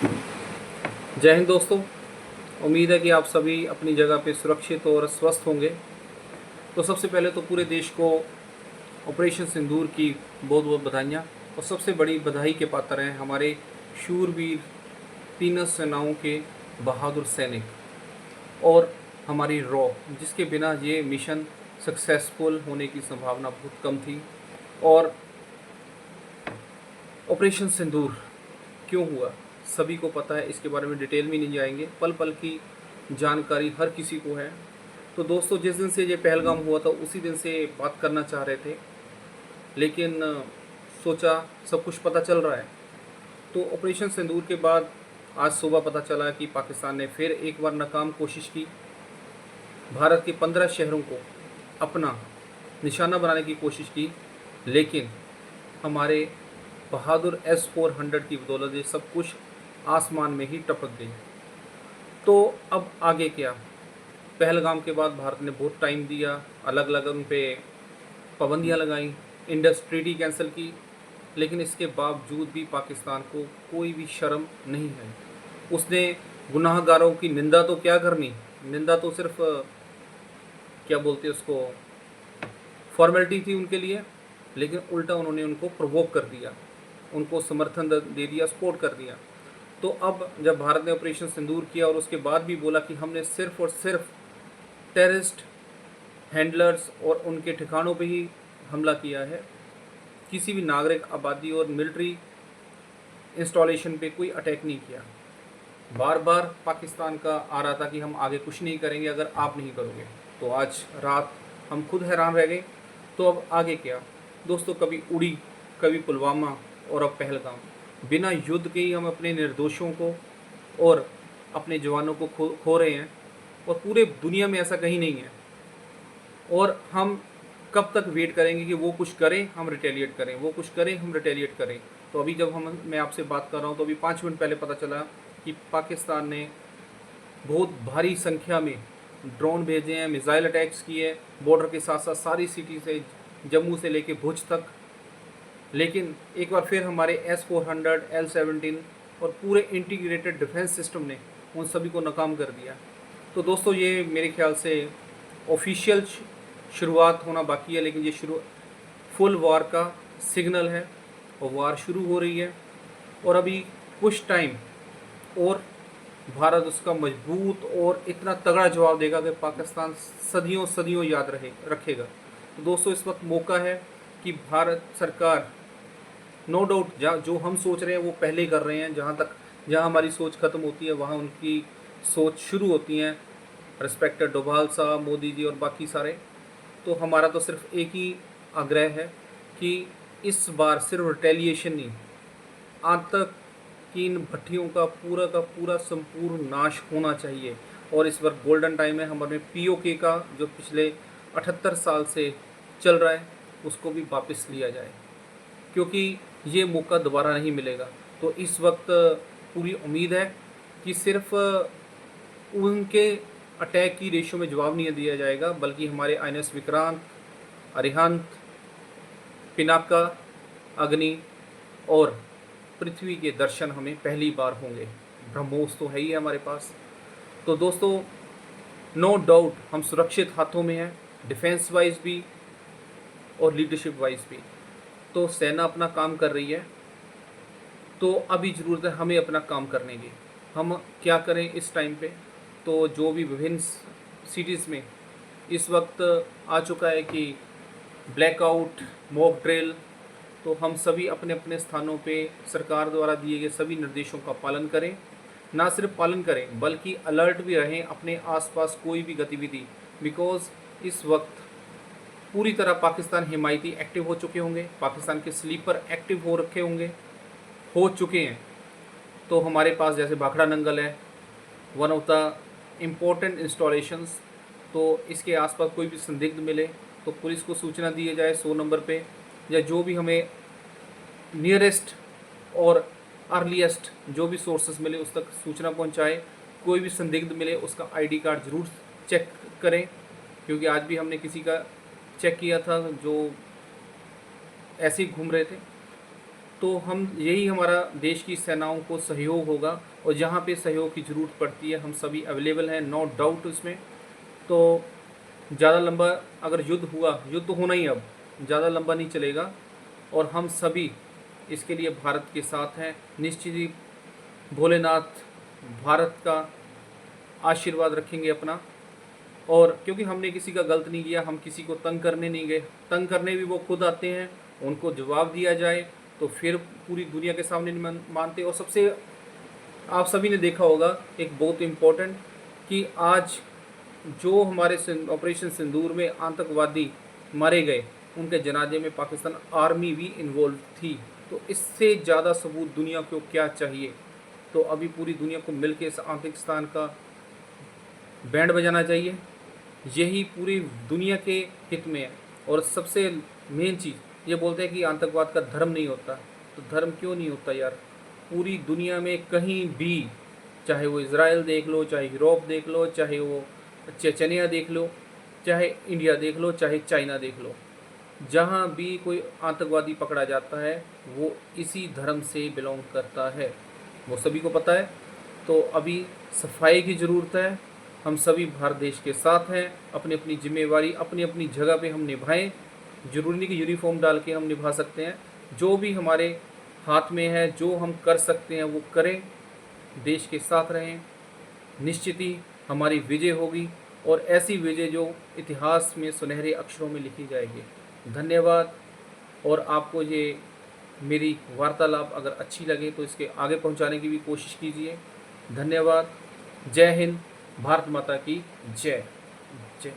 जय हिंद दोस्तों। उम्मीद है कि आप सभी अपनी जगह पे सुरक्षित और स्वस्थ होंगे। तो सबसे पहले तो पूरे देश को ऑपरेशन सिंदूर की बहुत बहुत बधाइयाँ। और सबसे बड़ी बधाई के पात्र हैं हमारे शूरवीर तीनों सेनाओं के बहादुर सैनिक और हमारी रॉ, जिसके बिना ये मिशन सक्सेसफुल होने की संभावना बहुत कम थी। और ऑपरेशन सिंदूर क्यों हुआ सभी को पता है, इसके बारे में डिटेल में नहीं जाएंगे, पल पल की जानकारी हर किसी को है। तो दोस्तों, जिस दिन से ये पहलगाम हुआ था उसी दिन से बात करना चाह रहे थे, लेकिन सोचा सब कुछ पता चल रहा है। तो ऑपरेशन सिंदूर के बाद आज सुबह पता चला कि पाकिस्तान ने फिर एक बार नाकाम कोशिश की। भारत के 15 शहरों को अपना निशाना बनाने की कोशिश की, लेकिन हमारे बहादुर S-400 की बदौलत ये सब कुछ आसमान में ही टपक गई। तो अब आगे क्या? पहलगाम के बाद भारत ने बहुत टाइम दिया, अलग अलग उन पे पाबंदियाँ लगाई, इंडस ट्रीटी कैंसिल की, लेकिन इसके बावजूद भी पाकिस्तान को कोई भी शर्म नहीं है। उसने गुनाहगारों की निंदा तो क्या करनी, निंदा तो सिर्फ क्या बोलते हैं उसको, फॉर्मेलिटी थी उनके लिए, लेकिन उल्टा उन्होंने उनको प्रोवोक कर दिया, उनको समर्थन दे दिया, सपोर्ट कर दिया। तो अब जब भारत ने ऑपरेशन सिंदूर किया और उसके बाद भी बोला कि हमने सिर्फ और सिर्फ टेररिस्ट हैंडलर्स और उनके ठिकानों पे ही हमला किया है, किसी भी नागरिक आबादी और मिलिट्री इंस्टॉलेशन पे कोई अटैक नहीं किया। बार बार पाकिस्तान का आ रहा था कि हम आगे कुछ नहीं करेंगे अगर आप नहीं करोगे। तो आज रात हम खुद हैरान रह गए। तो अब आगे क्या दोस्तों? कभी उड़ी, कभी पुलवामा और अब पहलगाम। बिना युद्ध के ही हम अपने निर्दोषों को और अपने जवानों को खो रहे हैं, और पूरे दुनिया में ऐसा कहीं नहीं है। और हम कब तक वेट करेंगे कि वो कुछ करें हम रिटेलिएट करें, वो कुछ करें हम रिटेलिएट करें? तो अभी जब मैं आपसे बात कर रहा हूँ तो अभी 5 मिनट पहले पता चला कि पाकिस्तान ने बहुत भारी संख्या में ड्रोन भेजे हैं, मिसाइल अटैक्स किए बॉर्डर के साथ साथ सारी सिटी से, जम्मू से लेके भुज तक। लेकिन एक बार फिर हमारे S-400, L-17 और पूरे इंटीग्रेटेड डिफेंस सिस्टम ने उन सभी को नाकाम कर दिया। तो दोस्तों, ये मेरे ख्याल से ऑफिशियल शुरुआत होना बाकी है, लेकिन ये फुल वार का सिग्नल है और वार शुरू हो रही है। और अभी कुछ टाइम और भारत उसका मजबूत और इतना तगड़ा जवाब देगा कि पाकिस्तान सदियों सदियों याद रखेगा। तो दोस्तों, इस वक्त मौका है कि भारत सरकार, नो डाउट, जो हम सोच रहे हैं वो पहले कर रहे हैं, जहाँ हमारी सोच ख़त्म होती है वहाँ उनकी सोच शुरू होती है। रिस्पेक्टेड डोभाल साहब, मोदी जी और बाकी सारे। तो हमारा तो सिर्फ एक ही आग्रह है कि इस बार सिर्फ रिटेलिएशन नहीं, आतंक की इन भट्टियों का पूरा संपूर्ण नाश होना चाहिए। और इस बार गोल्डन टाइम है हमारे POK का, जो पिछले 78 साल से चल रहा है, उसको भी वापस लिया जाए, क्योंकि ये मौका दोबारा नहीं मिलेगा। तो इस वक्त पूरी उम्मीद है कि सिर्फ उनके अटैक की रेशो में जवाब नहीं दिया जाएगा, बल्कि हमारे INS विक्रांत, अरिहंत, पिनाका, अग्नि और पृथ्वी के दर्शन हमें पहली बार होंगे। ब्रह्मोस तो है ही है हमारे पास। तो दोस्तों, नो डाउट हम सुरक्षित हाथों में हैं, डिफेंस वाइज भी और लीडरशिप वाइज भी। तो सेना अपना काम कर रही है, तो अभी ज़रूरत है हमें अपना काम करने की। हम क्या करें इस टाइम पे? तो जो भी विभिन्न सिटीज़ में इस वक्त आ चुका है कि ब्लैकआउट, मॉक ड्रिल, तो हम सभी अपने अपने स्थानों पे सरकार द्वारा दिए गए सभी निर्देशों का पालन करें। ना सिर्फ पालन करें बल्कि अलर्ट भी रहें अपने आसपास कोई भी गतिविधि, बिकॉज़ इस वक्त पूरी तरह पाकिस्तान हिमायती एक्टिव हो चुके होंगे, पाकिस्तान के स्लीपर एक्टिव हो चुके हैं। तो हमारे पास जैसे भाखड़ा नंगल है, one of the important installations. तो इसके आसपास कोई भी संदिग्ध मिले तो पुलिस को सूचना दी जाए 100 नंबर पे, या जो भी हमें नियरेस्ट और अर्लीस्ट जो भी सोर्सेस मिले उस तक सूचना पहुंचाए। कोई भी संदिग्ध मिले उसका ID कार्ड ज़रूर चेक करें, क्योंकि आज भी हमने किसी का चेक किया था जो ऐसे ही घूम रहे थे। तो हम यही हमारा देश की सेनाओं को सहयोग होगा, और जहाँ पे सहयोग की ज़रूरत पड़ती है हम सभी अवेलेबल हैं, नो डाउट उसमें। तो ज़्यादा लंबा अगर युद्ध हुआ, युद्ध तो होना ही अब ज़्यादा लंबा नहीं चलेगा, और हम सभी इसके लिए भारत के साथ हैं। निश्चित ही भोलेनाथ भारत का आशीर्वाद रखेंगे अपना, और क्योंकि हमने किसी का गलत नहीं किया, हम किसी को तंग करने नहीं गए, तंग करने भी वो खुद आते हैं, उनको जवाब दिया जाए तो फिर पूरी दुनिया के सामने नहीं मानते। और सबसे आप सभी ने देखा होगा एक बहुत इम्पोर्टेंट, कि आज जो हमारे ऑपरेशन सिंदूर में आतंकवादी मारे गए, उनके जनाजे में पाकिस्तान आर्मी भी इन्वॉल्व थी। तो इससे ज़्यादा सबूत दुनिया को क्या चाहिए। तो अभी पूरी दुनिया को मिलकर इस आतंकिस्तान का बैंड बजाना चाहिए, यही पूरी दुनिया के हित में है। और सबसे मेन चीज़ ये बोलते हैं कि आतंकवाद का धर्म नहीं होता, तो धर्म क्यों नहीं होता यार। पूरी दुनिया में कहीं भी, चाहे वो इज़राइल देख लो, चाहे यूरोप देख लो, चाहे वो चेचनिया देख लो, चाहे इंडिया देख लो, चाहे चाइना देख लो, जहाँ भी कोई आतंकवादी पकड़ा जाता है वो इसी धर्म से बिलोंग करता है, वो सभी को पता है। तो अभी सफाई की ज़रूरत है, हम सभी भारत देश के साथ हैं, अपनी अपनी जिम्मेवारी अपनी अपनी जगह पे हम निभाएं। ज़रूरी नहीं कि यूनिफॉर्म डाल के हम निभा सकते हैं, जो भी हमारे हाथ में है, जो हम कर सकते हैं वो करें, देश के साथ रहें। निश्चित ही हमारी विजय होगी, और ऐसी विजय जो इतिहास में सुनहरे अक्षरों में लिखी जाएगी। धन्यवाद। और आपको ये मेरी वार्तालाप अगर अच्छी लगे तो इसके आगे पहुंचाने की भी कोशिश कीजिए। धन्यवाद। जय हिंद। भारत माता की जय।